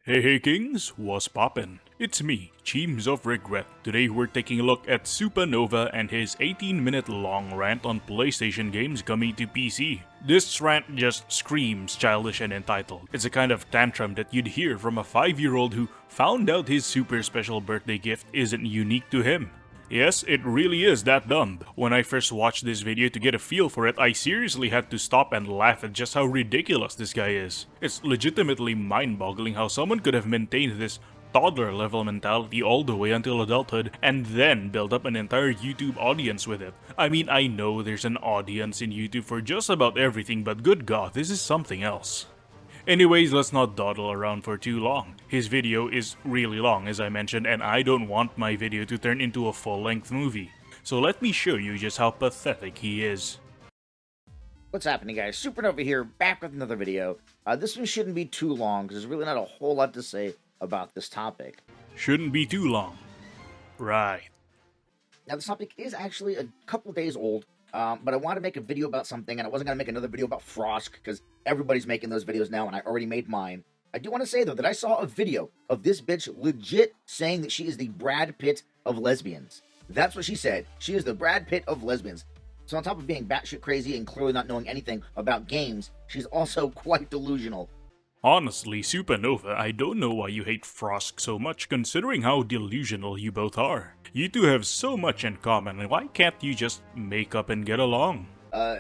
Hey kings, what's poppin'? It's me, Cheems of Regret. Today we're taking a look at Supanova and his 18-minute long rant on PlayStation games coming to PC. This rant just screams childish and entitled. It's a kind of tantrum that you'd hear from a 5-year-old who found out his super special birthday gift isn't unique to him. Yes, it really is that dumb. When I first watched this video to get a feel for it, I seriously had to stop and laugh at just how ridiculous this guy is. It's legitimately mind-boggling how someone could have maintained this toddler-level mentality all the way until adulthood and then build up an entire YouTube audience with it. I mean, I know there's an audience in YouTube for just about everything, but good god, this is something else. Anyways, let's not dawdle around for too long. His video is really long, as I mentioned, and I don't want my video to turn into a full-length movie. So let me show you just how pathetic he is. What's happening, guys? Supanova here, back with another video. This one shouldn't be too long, because there's really not a whole lot to say about this topic. Shouldn't be too long. Right. Now, this topic is actually a couple days old, but I wanted to make a video about something, and I wasn't going to make another video about Frosk, because everybody's making those videos now, and I already made mine. I do want to say, though, that I saw a video of this bitch legit saying that she is the Brad Pitt of lesbians. That's what she said. She is the Brad Pitt of lesbians. So on top of being batshit crazy and clearly not knowing anything about games, she's also quite delusional. Honestly, Supanova, I don't know why you hate Frosk so much considering how delusional you both are. You two have so much in common, why can't you just make up and get along?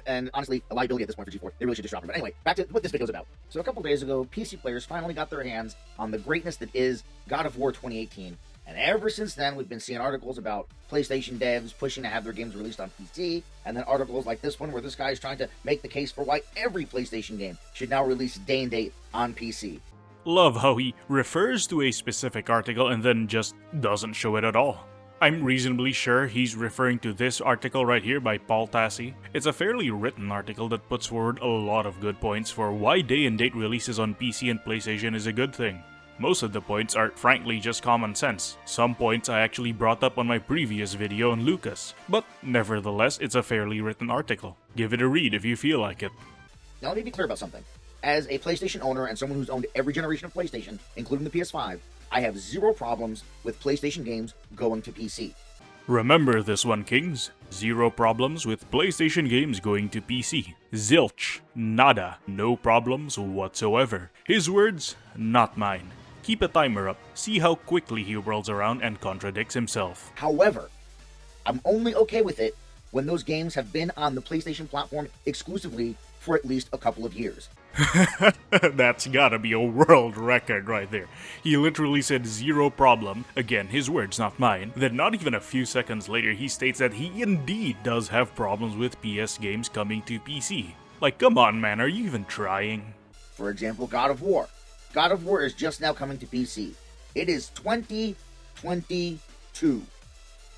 And honestly, a liability at this point for G4. They really should just drop her. But anyway, back to what this video's about. So a couple days ago, PC players finally got their hands on the greatness that is God of War 2018. And ever since then, we've been seeing articles about PlayStation devs pushing to have their games released on PC, and then articles like this one where this guy is trying to make the case for why every PlayStation game should now release day and date on PC. Love how he refers to a specific article and then just doesn't show it at all. I'm reasonably sure he's referring to this article right here by Paul Tassi. It's a fairly written article that puts forward a lot of good points for why day-and-date releases on PC and PlayStation is a good thing. Most of the points are frankly just common sense. Some points I actually brought up on my previous video on Lucas. But nevertheless, it's a fairly written article. Give it a read if you feel like it. Now let me be clear about something. As a PlayStation owner and someone who's owned every generation of PlayStation, including the PS5, I have zero problems with PlayStation games going to PC. Remember this one, kings. Zero problems with PlayStation games going to PC. Zilch. Nada. No problems whatsoever. His words, not mine. Keep a timer up. See how quickly he whirls around and contradicts himself. However, I'm only okay with it when those games have been on the PlayStation platform exclusively for at least a couple of years. That's gotta be a world record right there. He literally said zero problem, again his words not mine, then not even a few seconds later he states that he indeed does have problems with PS games coming to PC. Like, come on man, are you even trying? For example, God of War. God of War is just now coming to PC. It is 2022.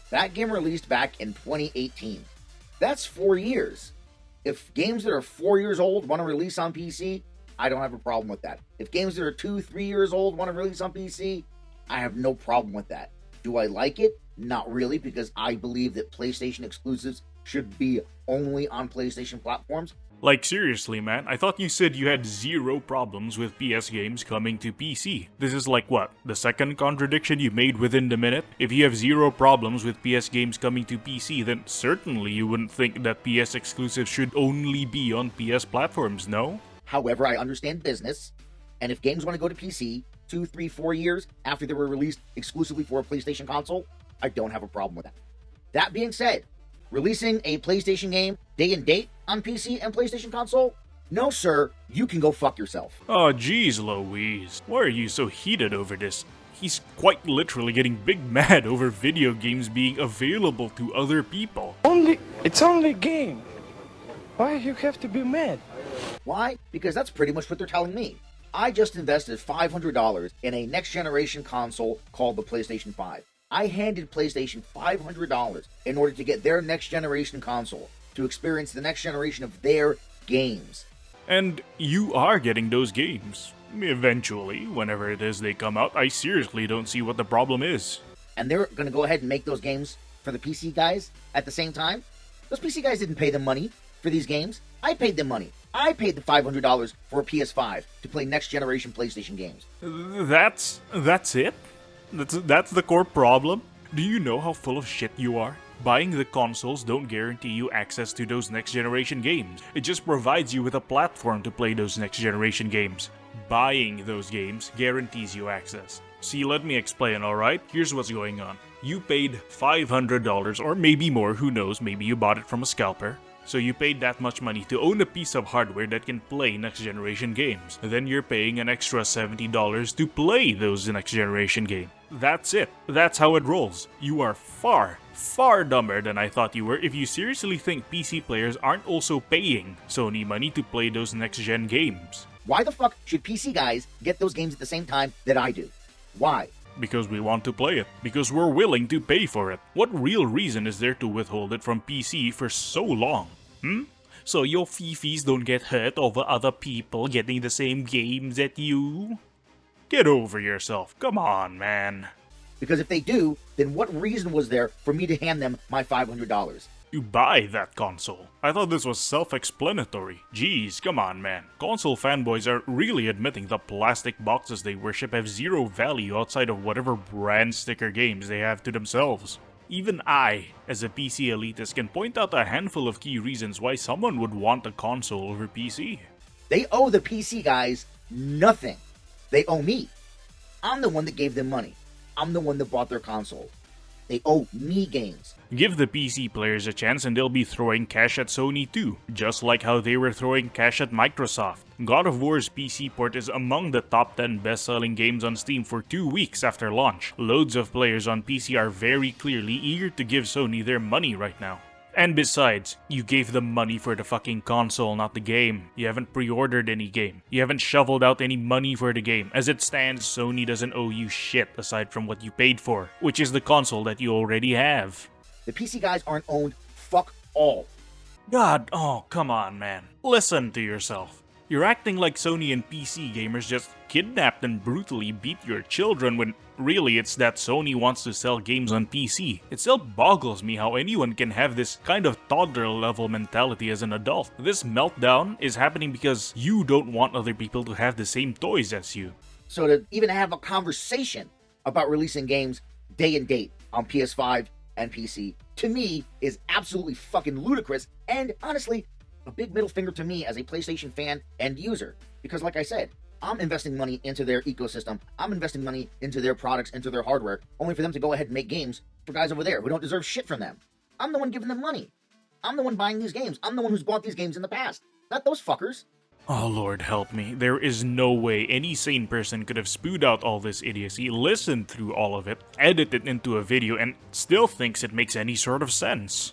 That game released back in 2018. That's 4 years. If games that are 4 years old want to release on PC, I don't have a problem with that. If games that are 2-3 years old want to release on PC, I have no problem with that. Do I like it? Not really, because I believe that PlayStation exclusives should be only on PlayStation platforms. Like seriously man, I thought you said you had zero problems with PS games coming to PC. This is like what, the second contradiction you made within the minute? If you have zero problems with PS games coming to PC, then certainly you wouldn't think that PS exclusives should only be on PS platforms, no? However, I understand business, and if games want to go to PC 2, 3, 4 years after they were released exclusively for a PlayStation console, I don't have a problem with that. That being said, releasing a PlayStation game day and date on PC and PlayStation console? No, sir. You can go fuck yourself. Oh, geez, Louise. Why are you so heated over this? He's quite literally getting big mad over video games being available to other people. It's only a game. Why you have to be mad? Why? Because that's pretty much what they're telling me. I just invested $500 in a next-generation console called the PlayStation 5. I handed PlayStation $500 in order to get their next-generation console, to experience the next generation of their games. And you are getting those games. Eventually, whenever it is they come out, I seriously don't see what the problem is. And they're going to go ahead and make those games for the PC guys at the same time? Those PC guys didn't pay them money for these games. I paid them money. I paid the $500 for a PS5 to play next-generation PlayStation games. That's it? That's the core problem? Do you know how full of shit you are? Buying the consoles don't guarantee you access to those next-generation games. It just provides you with a platform to play those next-generation games. Buying those games guarantees you access. See, let me explain, alright? Here's what's going on. You paid $500, or maybe more, who knows, maybe you bought it from a scalper. So you paid that much money to own a piece of hardware that can play next-generation games. Then you're paying an extra $70 to play those next-generation games. That's it. That's how it rolls. You are far dumber than I thought you were if you seriously think PC players aren't also paying Sony money to play those next-gen games. Why the fuck should PC guys get those games at the same time that I do? Why? Because we want to play it. Because we're willing to pay for it. What real reason is there to withhold it from PC for so long? So your fifis don't get hurt over other people getting the same games that you? Get over yourself. Come on, man. Because if they do, then what reason was there for me to hand them my $500? You buy that console. I thought this was self-explanatory. Jeez, come on, man. Console fanboys are really admitting the plastic boxes they worship have zero value outside of whatever brand sticker games they have to themselves. Even I, as a PC elitist, can point out a handful of key reasons why someone would want a console over PC. They owe the PC guys nothing. They owe me. I'm the one that gave them money. I'm the one that bought their console. They owe me games. Give the PC players a chance and they'll be throwing cash at Sony too, just like how they were throwing cash at Microsoft. God of War's PC port is among the top 10 best-selling games on Steam for 2 weeks after launch. Loads of players on PC are very clearly eager to give Sony their money right now. And besides, you gave them money for the fucking console, not the game. You haven't pre-ordered any game. You haven't shoveled out any money for the game. As it stands, Sony doesn't owe you shit aside from what you paid for, which is the console that you already have. The PC guys aren't owned fuck all. God, oh, come on, man. Listen to yourself. You're acting like Sony and PC gamers just kidnapped and brutally beat your children when really it's that Sony wants to sell games on PC. It still boggles me how anyone can have this kind of toddler-level mentality as an adult. This meltdown is happening because you don't want other people to have the same toys as you. So to even have a conversation about releasing games day and date on PS5 and PC, to me, is absolutely fucking ludicrous, and honestly, a big middle finger to me as a PlayStation fan and user. Because like I said, I'm investing money into their ecosystem, I'm investing money into their products, into their hardware, only for them to go ahead and make games for guys over there who don't deserve shit from them. I'm the one giving them money. I'm the one buying these games. I'm the one who's bought these games in the past. Not those fuckers. Oh Lord help me, there is no way any sane person could have spewed out all this idiocy, listened through all of it, edited it into a video, and still thinks it makes any sort of sense.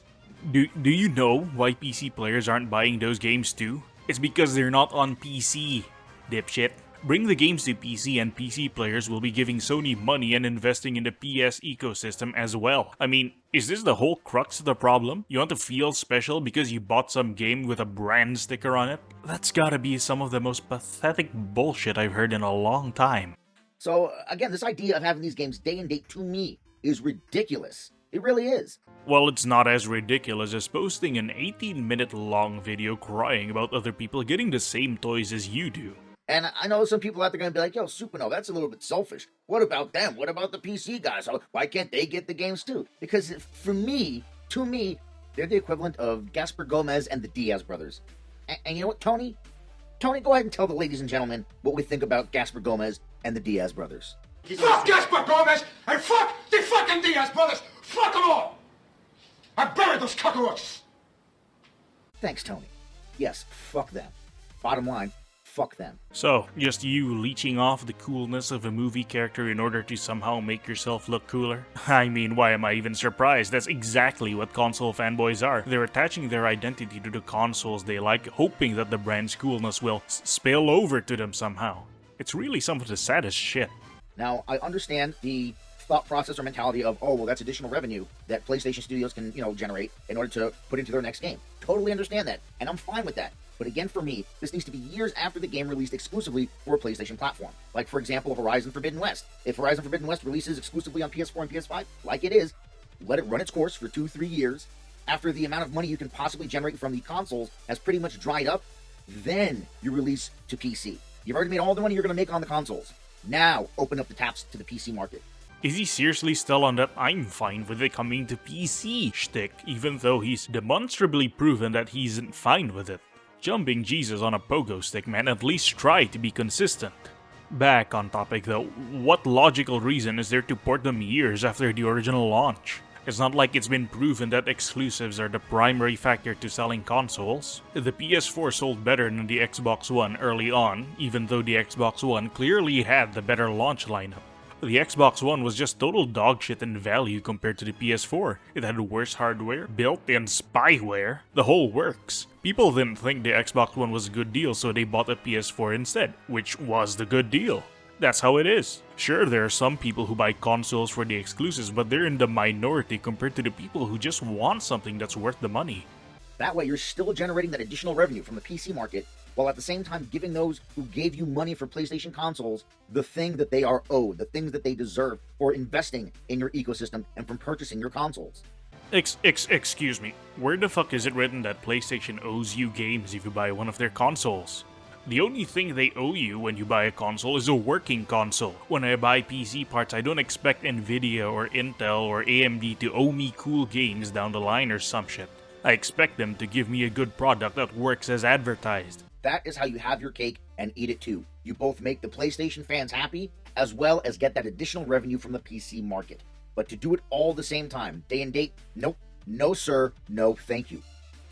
Do you know why PC players aren't buying those games too? It's because they're not on PC, dipshit. Bring the games to PC and PC players will be giving Sony money and investing in the PS ecosystem as well. I mean, is this the whole crux of the problem? You want to feel special because you bought some game with a brand sticker on it? That's gotta be some of the most pathetic bullshit I've heard in a long time. So again, this idea of having these games day and date to me is ridiculous. It really is. Well, it's not as ridiculous as posting an 18-minute long video crying about other people getting the same toys as you do. And I know some people out there going to be like, yo, Supanova, that's a little bit selfish. What about them? What about the PC guys? Why can't they get the games too? Because for me, to me, they're the equivalent of Gaspar Gomez and the Diaz brothers. And you know what, Tony? Tony, go ahead and tell the ladies and gentlemen what we think about Gaspar Gomez and the Diaz brothers. Fuck Gaspar Gomez and fuck the fucking Diaz brothers! Fuck them all! I buried those cockroaches! Thanks, Tony. Yes, fuck them. Bottom line, fuck them. So, just you leeching off the coolness of a movie character in order to somehow make yourself look cooler? I mean, why am I even surprised? That's exactly what console fanboys are. They're attaching their identity to the consoles they like, hoping that the brand's coolness will spill over to them somehow. It's really some of the saddest shit. Now, I understand the thought process or mentality of, oh, well, that's additional revenue that PlayStation Studios can, generate in order to put into their next game. Totally understand that, and I'm fine with that. But again, for me, this needs to be years after the game released exclusively for a PlayStation platform. Like, for example, Horizon Forbidden West. If Horizon Forbidden West releases exclusively on PS4 and PS5, like it is, let it run its course for 2-3 years. After the amount of money you can possibly generate from the consoles has pretty much dried up, Then you release to PC. You've already made all the money you're going to make on the consoles. Now open up the taps to the PC market. Is he seriously still on that I'm fine with it coming to PC shtick, even though he's demonstrably proven that he isn't fine with it? Jumping Jesus on a pogo stick, man, at least try to be consistent. Back on topic though, what logical reason is there to port them years after the original launch? It's not like it's been proven that exclusives are the primary factor to selling consoles. The PS4 sold better than the Xbox One early on, even though the Xbox One clearly had the better launch lineup. The Xbox One was just total dogshit in value compared to the PS4. It had worse hardware, built-in spyware, the whole works. People didn't think the Xbox One was a good deal, so they bought a PS4 instead, which was the good deal. That's how it is. Sure, there are some people who buy consoles for the exclusives, but they're in the minority compared to the people who just want something that's worth the money. That way you're still generating that additional revenue from the PC market, while at the same time giving those who gave you money for PlayStation consoles the thing that they are owed, the things that they deserve for investing in your ecosystem and from purchasing your consoles. Excuse me, where the fuck is it written that PlayStation owes you games if you buy one of their consoles? The only thing they owe you when you buy a console is a working console. When I buy PC parts, I don't expect Nvidia or Intel or AMD to owe me cool games down the line or some shit. I expect them to give me a good product that works as advertised. That is how you have your cake and eat it too. You both make the PlayStation fans happy, as well as get that additional revenue from the PC market. But to do it all the same time, day and date, nope, no sir, no thank you.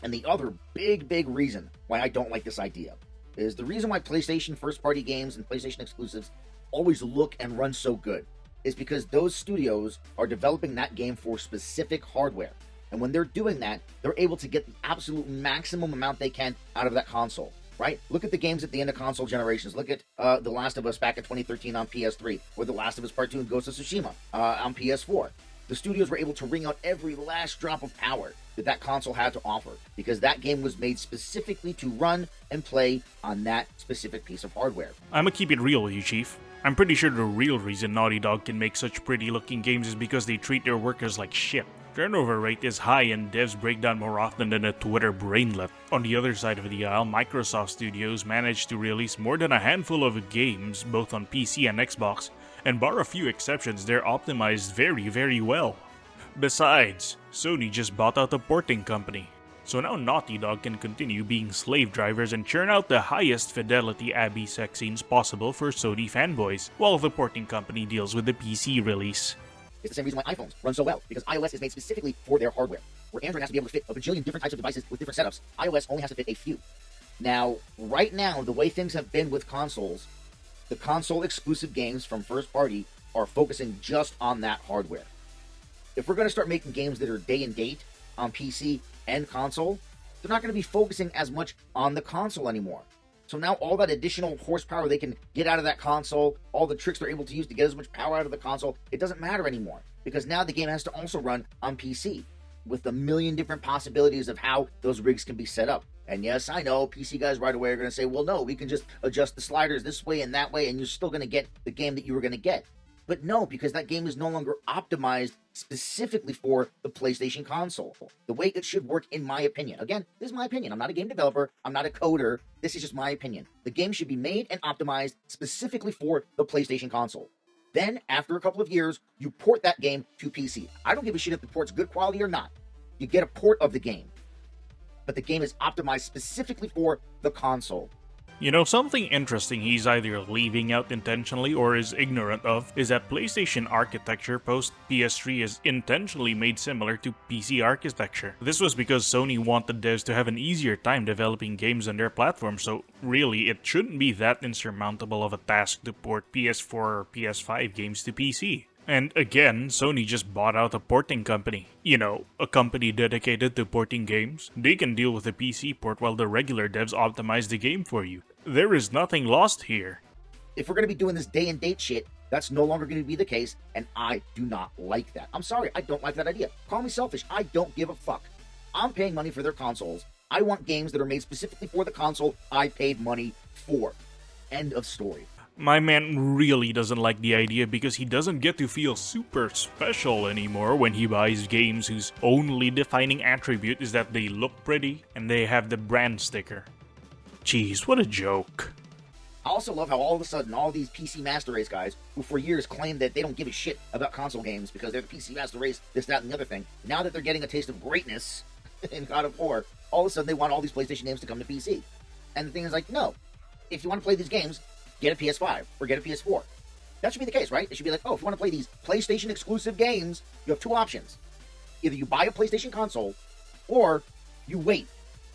And the other big reason why I don't like this idea is the reason why PlayStation first-party games and PlayStation exclusives always look and run so good is because those studios are developing that game for specific hardware. And when they're doing that, they're able to get the absolute maximum amount they can out of that console, right? Look at the games at the end of console generations. Look at The Last of Us back in 2013 on PS3, or The Last of Us Part 2 and Ghost of Tsushima on PS4. The studios were able to wring out every last drop of power that console had to offer, because that game was made specifically to run and play on that specific piece of hardware. I'ma keep it real with you, Chief. I'm pretty sure the real reason Naughty Dog can make such pretty looking games is because they treat their workers like shit. Turnover rate is high and devs break down more often than a Twitter brainlet. On the other side of the aisle, Microsoft Studios managed to release more than a handful of games, both on PC and Xbox, and bar a few exceptions, they're optimized very well. Besides, Sony just bought out a porting company. So now Naughty Dog can continue being slave drivers and churn out the highest fidelity Abby sex scenes possible for Sony fanboys, while the porting company deals with the PC release. It's the same reason why iPhones run so well, because iOS is made specifically for their hardware. Where Android has to be able to fit a bajillion different types of devices with different setups, iOS only has to fit a few. Now, right now, the way things have been with consoles, the console exclusive games from first party are focusing just on that hardware. If we're going to start making games that are day and date on PC and console, they're not going to be focusing as much on the console anymore. So now all that additional horsepower they can get out of that console, all the tricks they're able to use to get as much power out of the console, it doesn't matter anymore. Because now the game has to also run on PC, with a million different possibilities of how those rigs can be set up. And yes, I know, PC guys right away are going to say, well, no, we can just adjust the sliders this way and that way, and you're still going to get the game that you were going to get. But no, because that game is no longer optimized specifically for the PlayStation console. The way it should work, in my opinion. Again, this is my opinion. I'm not a game developer. I'm not a coder. This is just my opinion. The game should be made and optimized specifically for the PlayStation console. Then, after a couple of years, you port that game to PC. I don't give a shit if the port's good quality or not. You get a port of the game. But the game is optimized specifically for the console. You know, something interesting he's either leaving out intentionally or is ignorant of is that PlayStation architecture post PS3 is intentionally made similar to PC architecture. This was because Sony wanted devs to have an easier time developing games on their platform, so really it shouldn't be that insurmountable of a task to port PS4 or PS5 games to PC. And again, Sony just bought out a porting company. You know, a company dedicated to porting games. They can deal with the PC port while the regular devs optimize the game for you. There is nothing lost here. If we're going to be doing this day and date shit, that's no longer going to be the case, and I do not like that. I'm sorry, I don't like that idea. Call me selfish, I don't give a fuck. I'm paying money for their consoles. I want games that are made specifically for the console I paid money for. End of story. My man really doesn't like the idea because he doesn't get to feel super special anymore when he buys games whose only defining attribute is that they look pretty and they have the brand sticker. Jeez, what a joke. I also love how all of a sudden all these PC Master Race guys, who for years claimed that they don't give a shit about console games because they're the PC Master Race, this, that, and the other thing, now that they're getting a taste of greatness in God of War, all of a sudden they want all these PlayStation games to come to PC. And the thing is like, no. If you want to play these games, get a PS5 or get a PS4. That should be the case, right? It should be like, oh, if you want to play these PlayStation exclusive games, you have two options. Either you buy a PlayStation console, or you wait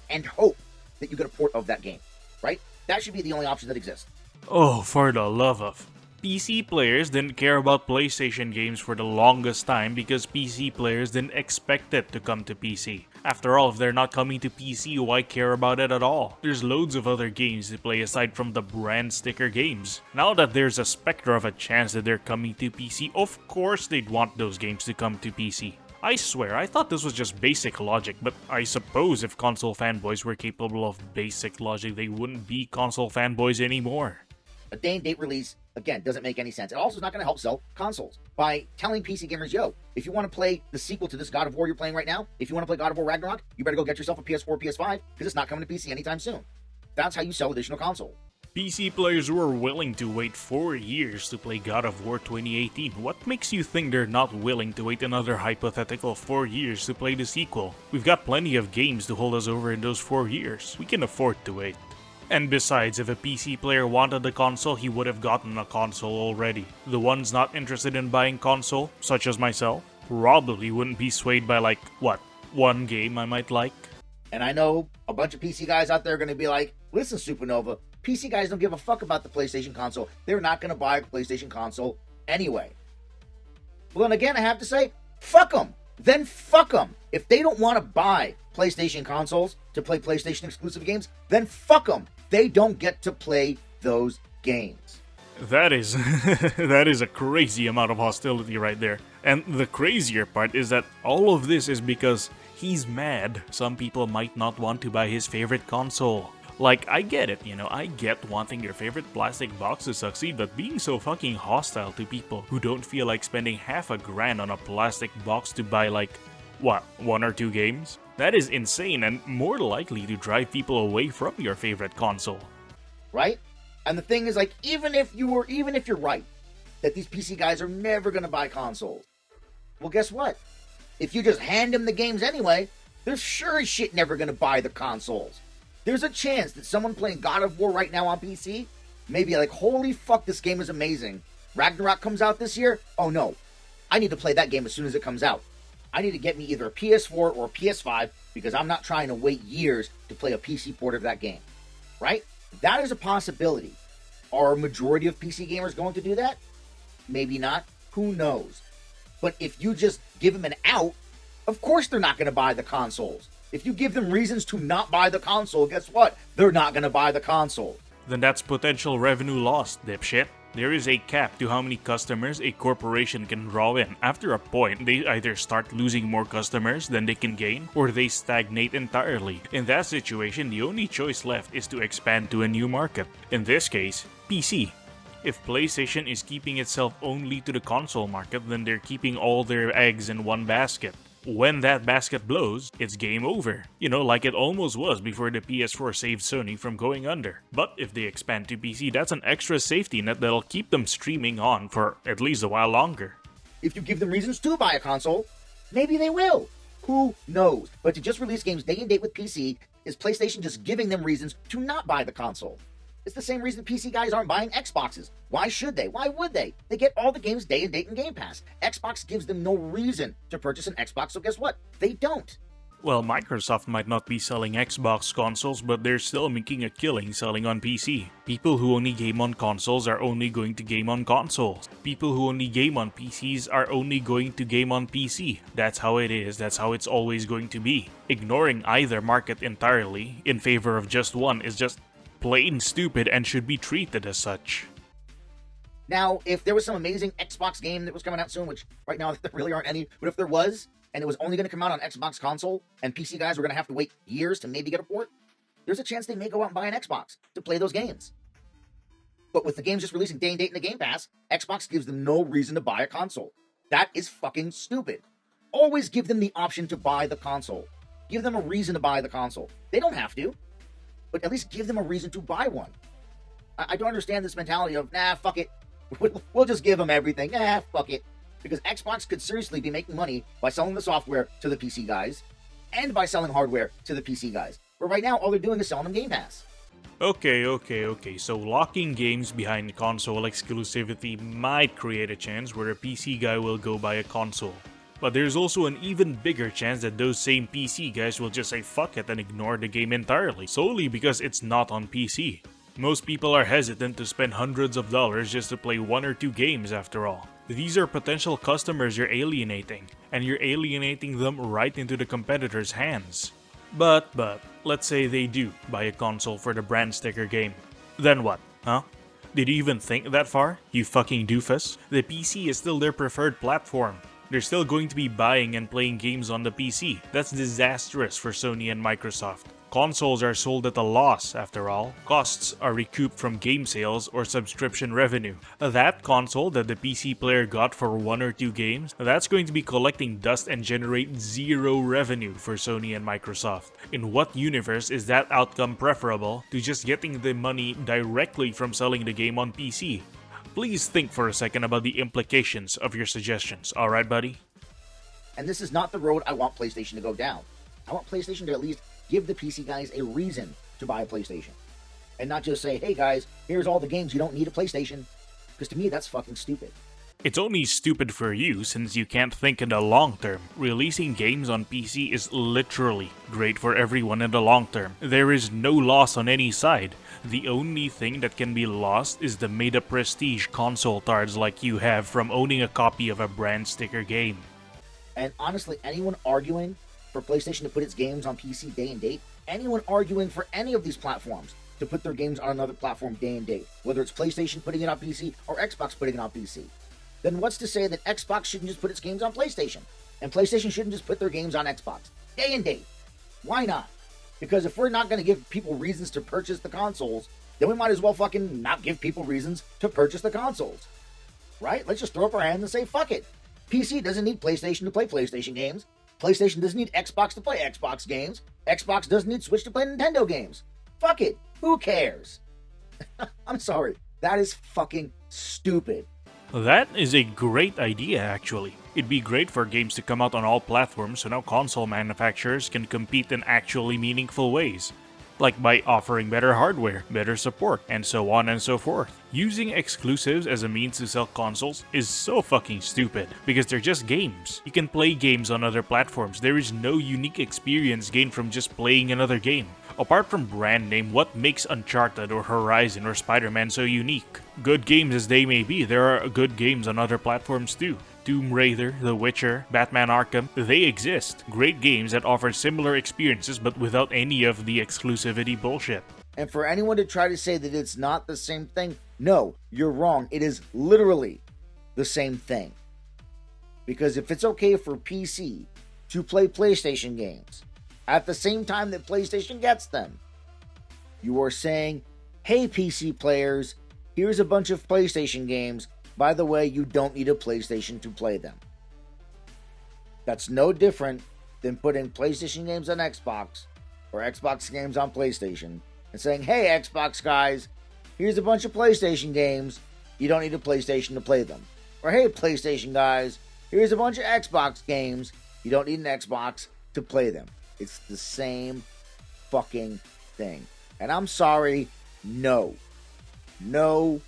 and hope that you get a port of that game, right? That should be the only option that exists. Oh, for the love of. PC players didn't care about PlayStation games for the longest time because PC players didn't expect it to come to PC. After all, if they're not coming to PC, why care about it at all? There's loads of other games to play aside from the brand sticker games. Now that there's a specter of a chance that they're coming to PC, of course they'd want those games to come to PC. I swear, I thought this was just basic logic, but I suppose if console fanboys were capable of basic logic, they wouldn't be console fanboys anymore. A day-and-date release, again, doesn't make any sense. It also is not going to help sell consoles by telling PC gamers, yo, if you want to play the sequel to this God of War you're playing right now, if you want to play God of War Ragnarok, you better go get yourself a PS4, PS5, because it's not coming to PC anytime soon. That's how you sell additional consoles. PC players were willing to wait 4 years to play God of War 2018. What makes you think they're not willing to wait another hypothetical 4 years to play the sequel? We've got plenty of games to hold us over in those 4 years. We can afford to wait. And besides, if a PC player wanted the console, he would have gotten a console already. The ones not interested in buying console, such as myself, probably wouldn't be swayed by like, what, one game I might like? And I know a bunch of PC guys out there are going to be like, listen, Supanova, PC guys don't give a fuck about the PlayStation console. They're not going to buy a PlayStation console anyway. Well, then again, I have to say, fuck them. Then fuck them. If they don't want to buy PlayStation consoles to play PlayStation exclusive games, then fuck them. They don't get to play those games. That is that is a crazy amount of hostility right there. And the crazier part is that all of this is because he's mad some people might not want to buy his favorite console. Like, I get it, I get wanting your favorite plastic box to succeed, but being so fucking hostile to people who don't feel like spending $50,000 on a plastic box to buy like, what, 1 or 2 games? That is insane and more likely to drive people away from your favorite console. Right? And the thing is, like, even if you're right, that these PC guys are never going to buy consoles, well, guess what? If you just hand them the games anyway, they're sure as shit never going to buy the consoles. There's a chance that someone playing God of War right now on PC may be like, holy fuck, this game is amazing. Ragnarok comes out this year? Oh no, I need to play that game as soon as it comes out. I need to get me either a PS4 or a PS5 because I'm not trying to wait years to play a PC port of that game. Right? That is a possibility. Are a majority of PC gamers going to do that? Maybe not. Who knows? But if you just give them an out, of course they're not going to buy the consoles. If you give them reasons to not buy the console, guess what? They're not going to buy the console. Then that's potential revenue lost, dipshit. There is a cap to how many customers a corporation can draw in. After a point, they either start losing more customers than they can gain, or they stagnate entirely. In that situation, the only choice left is to expand to a new market. In this case, PC. If PlayStation is keeping itself only to the console market, then they're keeping all their eggs in one basket. When that basket blows, it's game over. Like it almost was before the PS4 saved Sony from going under. But if they expand to PC, that's an extra safety net that'll keep them streaming on for at least a while longer. If you give them reasons to buy a console, maybe they will. Who knows? But to just release games day and date with PC is PlayStation just giving them reasons to not buy the console. It's the same reason PC guys aren't buying Xboxes. Why should they? Why would they? They get all the games day and date in Game Pass. Xbox gives them no reason to purchase an Xbox, so guess what? They don't. Well, Microsoft might not be selling Xbox consoles, but they're still making a killing selling on PC. People who only game on consoles are only going to game on consoles. People who only game on PCs are only going to game on PC. That's how it is, that's how it's always going to be. Ignoring either market entirely in favor of just one is just plain stupid and should be treated as such. Now, if there was some amazing Xbox game that was coming out soon, which right now there really aren't any, but if there was, and it was only going to come out on Xbox console, and PC guys were going to have to wait years to maybe get a port, there's a chance they may go out and buy an Xbox to play those games. But with the games just releasing day and date in the Game Pass, Xbox gives them no reason to buy a console. That is fucking stupid. Always give them the option to buy the console. Give them a reason to buy the console. They don't have to. but at least give them a reason to buy one. I don't understand this mentality of, nah, fuck it. We'll just give them everything. Nah, fuck it. Because Xbox could seriously be making money by selling the software to the PC guys and by selling hardware to the PC guys. But right now, all they're doing is selling them Game Pass. Okay. So locking games behind console exclusivity might create a chance where a PC guy will go buy a console. But there's also an even bigger chance that those same PC guys will just say fuck it and ignore the game entirely, solely because it's not on PC. Most people are hesitant to spend hundreds of dollars just to play 1 or 2 games after all. These are potential customers you're alienating, and you're alienating them right into the competitor's hands. But, let's say they do buy a console for the brand sticker game. Then what, huh? Did you even think that far, you fucking doofus? The PC is still their preferred platform. They're still going to be buying and playing games on the PC. That's disastrous for Sony and Microsoft. Consoles are sold at a loss, after all. Costs are recouped from game sales or subscription revenue. That console that the PC player got for 1 or 2 games, that's going to be collecting dust and generate 0 revenue for Sony and Microsoft. In what universe is that outcome preferable to just getting the money directly from selling the game on PC? Please think for a second about the implications of your suggestions, alright buddy? And this is not the road I want PlayStation to go down. I want PlayStation to at least give the PC guys a reason to buy a PlayStation. And not just say, hey guys, here's all the games, you don't need a PlayStation. Because to me, that's fucking stupid. It's only stupid for you since you can't think in the long term. Releasing games on PC is literally great for everyone in the long term. There is no loss on any side. The only thing that can be lost is the made-up prestige console tards like you have from owning a copy of a brand sticker game. And honestly, anyone arguing for PlayStation to put its games on PC day and date, anyone arguing for any of these platforms to put their games on another platform day and date, whether it's PlayStation putting it on PC or Xbox putting it on PC, then what's to say that Xbox shouldn't just put its games on PlayStation, and PlayStation shouldn't just put their games on Xbox day and date? Why not? Because if we're not going to give people reasons to purchase the consoles, then we might as well fucking not give people reasons to purchase the consoles. Right? Let's just throw up our hands and say, fuck it. PC doesn't need PlayStation to play PlayStation games. PlayStation doesn't need Xbox to play Xbox games. Xbox doesn't need Switch to play Nintendo games. Fuck it. Who cares? I'm sorry. That is fucking stupid. That is a great idea, actually. It'd be great for games to come out on all platforms so now console manufacturers can compete in actually meaningful ways. Like by offering better hardware, better support, and so on and so forth. Using exclusives as a means to sell consoles is so fucking stupid, because they're just games. You can play games on other platforms. There is no unique experience gained from just playing another game. Apart from brand name, what makes Uncharted or Horizon or Spider-Man so unique? Good games as they may be, there are good games on other platforms too. Tomb Raider, The Witcher, Batman Arkham, they exist. Great games that offer similar experiences but without any of the exclusivity bullshit. And for anyone to try to say that it's not the same thing, no, you're wrong. It is literally the same thing. Because if it's okay for PC to play PlayStation games at the same time that PlayStation gets them, you are saying, hey PC players, here's a bunch of PlayStation games. By the way, you don't need a PlayStation to play them. That's no different than putting PlayStation games on Xbox or Xbox games on PlayStation and saying, hey Xbox guys, here's a bunch of PlayStation games. You don't need a PlayStation to play them. Or hey PlayStation guys, here's a bunch of Xbox games. You don't need an Xbox to play them. It's the same fucking thing. And I'm sorry, no. No.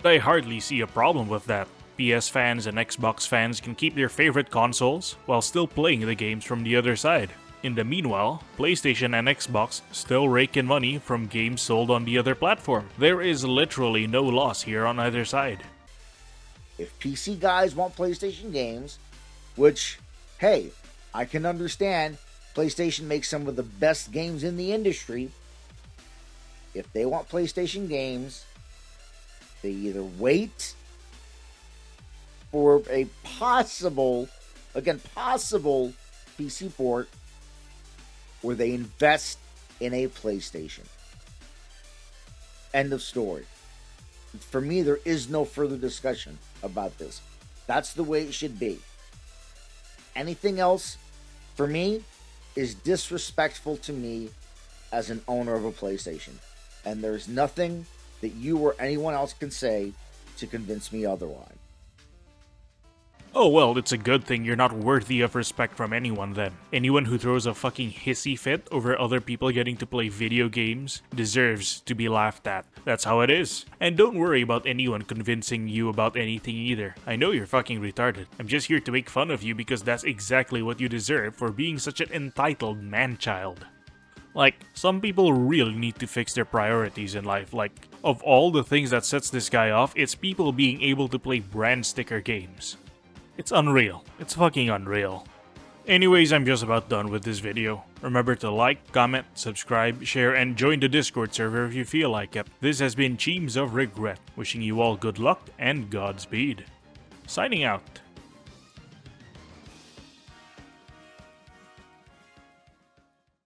I hardly see a problem with that. PS fans and Xbox fans can keep their favorite consoles while still playing the games from the other side. In the meanwhile, PlayStation and Xbox still rake in money from games sold on the other platform. There is literally no loss here on either side. If PC guys want PlayStation games, which, hey, I can understand, PlayStation makes some of the best games in the industry. If they want PlayStation games, they either wait for a possible PC port, or they invest in a PlayStation. End of story. For me, there is no further discussion about this. That's the way it should be. Anything else, for me, is disrespectful to me as an owner of a PlayStation. And there's nothing that you or anyone else can say to convince me otherwise. Oh well, it's a good thing you're not worthy of respect from anyone then. Anyone who throws a fucking hissy fit over other people getting to play video games deserves to be laughed at. That's how it is. And don't worry about anyone convincing you about anything either. I know you're fucking retarded. I'm just here to make fun of you because that's exactly what you deserve for being such an entitled man-child. Like, some people really need to fix their priorities in life. Like, of all the things that sets this guy off, it's people being able to play brand sticker games. It's unreal. It's fucking unreal. Anyways, I'm just about done with this video. Remember to like, comment, subscribe, share, and join the Discord server if you feel like it. This has been Teams of Regret, wishing you all good luck and Godspeed. Signing out.